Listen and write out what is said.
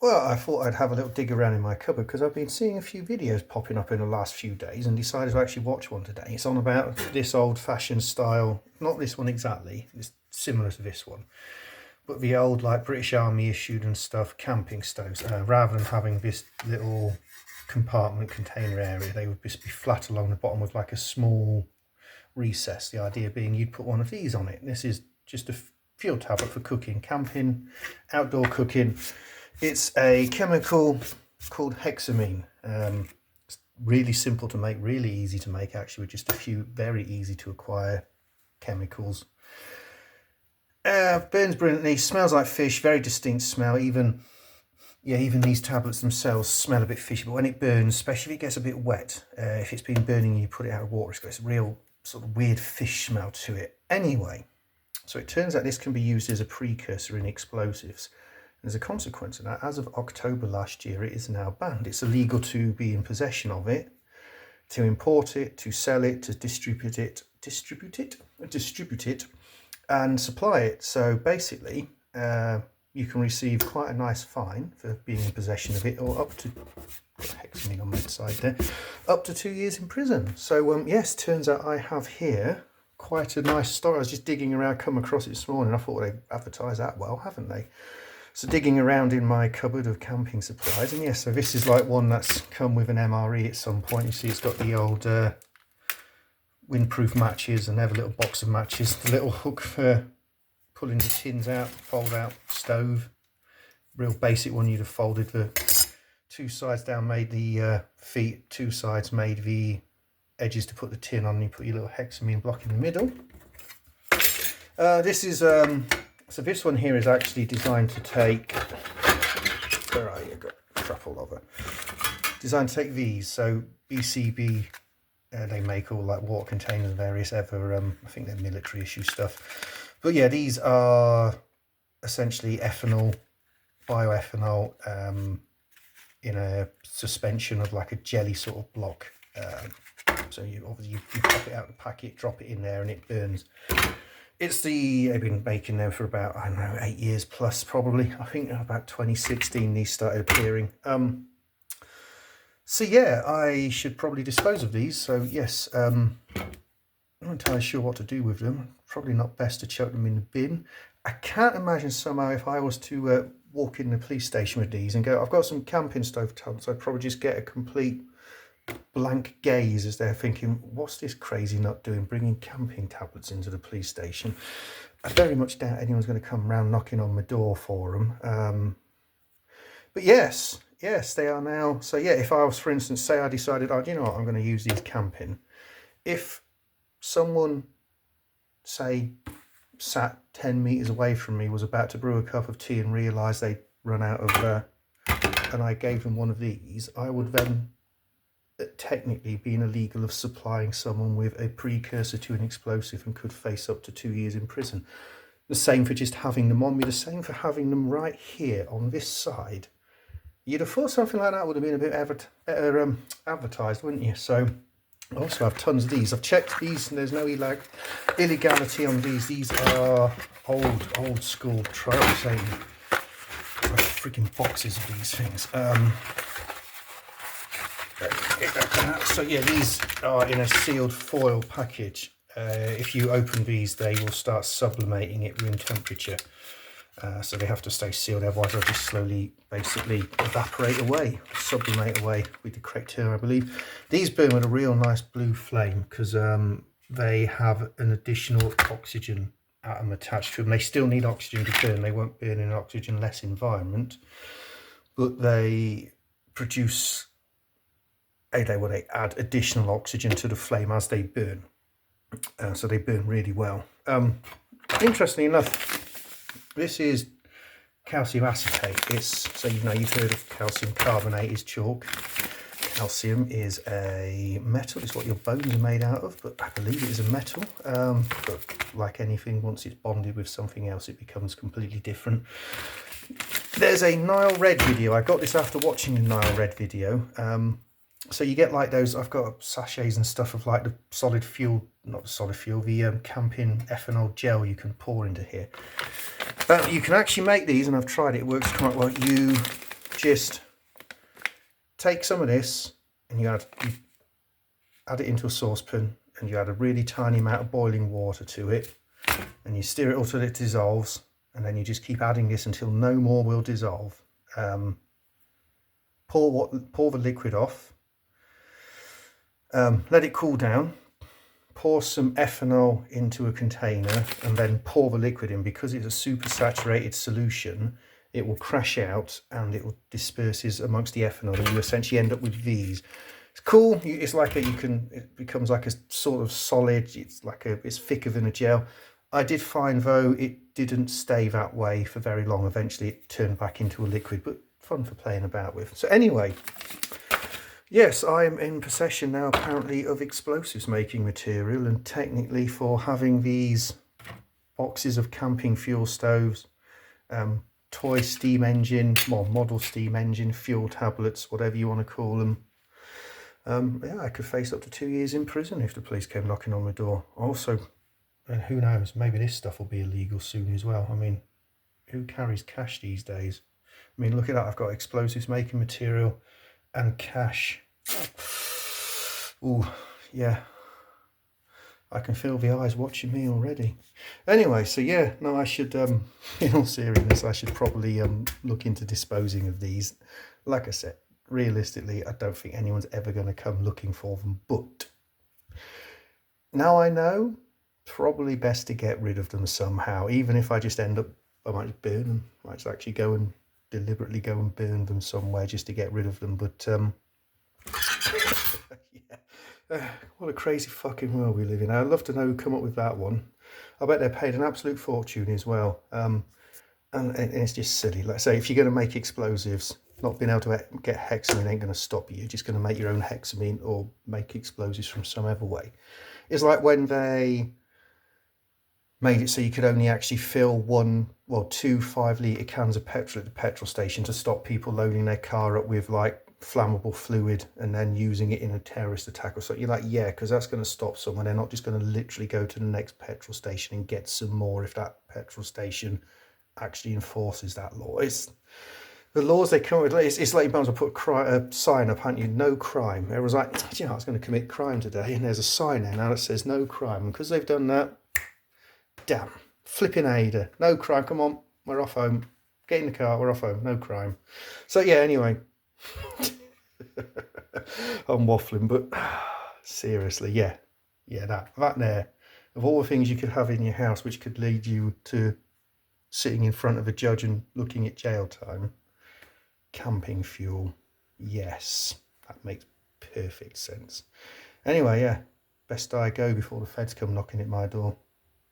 Well, I thought I'd have a little dig around in my cupboard because I've been seeing a few videos popping up in the last few days and decided to actually watch one today. It's on about this old-fashioned style, not this one exactly, it's similar to this one, but the old like British Army issued and stuff camping stoves. Rather than having this little compartment container area, they would just be flat along the bottom with like a small recess. The idea being you'd put one of these on it. This is just a fuel tablet for cooking, camping, outdoor cooking. It's a chemical called hexamine. It's really simple to make, really easy to make actually, with just a few very easy to acquire chemicals. Burns brilliantly, smells like fish, very distinct smell. Even these tablets themselves smell a bit fishy, but when it burns, especially if it gets a bit wet, if it's been burning and you put it out of water, it's got a real sort of weird fish smell to it. Anyway, so it turns out this can be used as a precursor in explosives. As a consequence of that, as of October last year, it is now banned. It's illegal to be in possession of it, to import it, to sell it, to distribute it, and supply it. So basically, you can receive quite a nice fine for being in possession of it, or up to, hexamine on that side there, up to 2 years in prison. So yes, turns out I have here quite a nice story. I was just digging around, come across it this morning. I thought they've advertised that well, haven't they? So digging around in my cupboard of camping supplies, and yes, so this is like one that's come with an MRE at some point. You see it's got the old windproof matches, and they have a little box of matches, the little hook for pulling the tins out, fold out stove, real basic one. You'd have folded the two sides down, made the feet, two sides made the edges to put the tin on, and you put your little hexamine block in the middle. This is so this one here is actually designed to take, where are you, got crap all over, designed to take these. So BCB, they make all like water containers, various other I think they're military issue stuff, but yeah, these are essentially ethanol, bioethanol, in a suspension of like a jelly sort of block. So you obviously you pop it out of the packet, drop it in there, and it burns. They've been making them for about, I don't know, 8 years plus probably. I think about 2016 these started appearing. So yeah, I should probably dispose of these. So yes, I'm not entirely sure what to do with them. Probably not best to chuck them in the bin. I can't imagine somehow if I was to walk in the police station with these and go, I've got some camping stove tablets, I'd probably just get a complete blank gaze as they're thinking, what's this crazy nut doing bringing camping tablets into the police station? I very much doubt anyone's going to come around knocking on my door for them. But yes, they are now. So yeah, if I was, for instance, say I decided, oh, do you know what, I'm going to use these camping. If someone, say, sat 10 meters away from me, was about to brew a cup of tea and realised they'd run out of, and I gave them one of these, I would then technically being illegal of supplying someone with a precursor to an explosive and could face up to 2 years in prison. The same for just having them on me, the same for having them right here on this side. You'd have thought something like that would have been a bit better advertised, wouldn't you? So I also have tons of these. I've checked these and there's no illegality on these. These are old school trial saying freaking boxes of these things. So yeah, these are in a sealed foil package. If you open these, they will start sublimating at room temperature. So they have to stay sealed, otherwise they'll just slowly, basically evaporate away, sublimate away with the correct term, I believe. These burn with a real nice blue flame because they have an additional oxygen atom attached to them. They still need oxygen to burn. They won't burn in an oxygen-less environment, but they produce, they add additional oxygen to the flame as they burn. So they burn really well. Interestingly enough, this is calcium acetate. So you've heard of calcium carbonate is chalk. Calcium is a metal. It's what your bones are made out of, but I believe it is a metal. But like anything, once it's bonded with something else, it becomes completely different. There's a Nile Red video. I got this after watching the Nile Red video. So you get like those, I've got sachets and stuff of like the solid fuel, not the solid fuel, the camping ethanol gel you can pour into here. You can actually make these, and I've tried it, it works quite well. You just take some of this and you add it into a saucepan, and you add a really tiny amount of boiling water to it, and you stir it until it dissolves, and then you just keep adding this until no more will dissolve. Pour the liquid off, let it cool down, pour some ethanol into a container, and then pour the liquid in. Because it's a super saturated solution, it will crash out and it will disperses amongst the ethanol, and you essentially end up with these. It's cool. It's like it becomes like a sort of solid. It's thicker than a gel. I did find though it didn't stay that way for very long. Eventually it turned back into a liquid, but fun for playing about with. So anyway, yes, I am in possession now apparently of explosives making material, and technically for having these boxes of camping fuel stoves, toy steam engine, well, model steam engine, fuel tablets, whatever you want to call them. Yeah, I could face up to 2 years in prison if the police came knocking on my door. Also, and who knows, maybe this stuff will be illegal soon as well. I mean, who carries cash these days? I mean, look at that. I've got explosives making material and cash. Oh, yeah. I can feel the eyes watching me already. Anyway, so yeah, no, I should, in all seriousness, I should probably look into disposing of these. Like I said, realistically, I don't think anyone's ever going to come looking for them, but now I know, probably best to get rid of them somehow. Even if I just end up, I might burn them. I might actually go and deliberately go and burn them somewhere just to get rid of them. But yeah, what a crazy fucking world we live in. I'd love to know who come up with that one. I bet they're paid an absolute fortune as well. And it's just silly. Like I say, if you're going to make explosives, not being able to get hexamine ain't going to stop you. You're just going to make your own hexamine or make explosives from some other way. It's like when they made it so you could only actually fill 2 5-litre cans of petrol at the petrol station to stop people loading their car up with like flammable fluid and then using it in a terrorist attack or something. You're like, yeah, because that's going to stop someone. They're not just going to literally go to the next petrol station and get some more if that petrol station actually enforces that law. It's the laws they come with. It's like you might as well put a sign up, haven't you? No crime. Everyone's like, do you know, I was going to commit crime today, and there's a sign there now that says no crime. And because they've done that, damn, flipping Ada, no crime. Come on, we're off home. Get in the car, we're off home. No crime. So yeah, anyway, I'm waffling, but seriously, yeah, that there. Of all the things you could have in your house, which could lead you to sitting in front of a judge and looking at jail time. Camping fuel, yes, that makes perfect sense. Anyway, yeah, best I go before the feds come knocking at my door.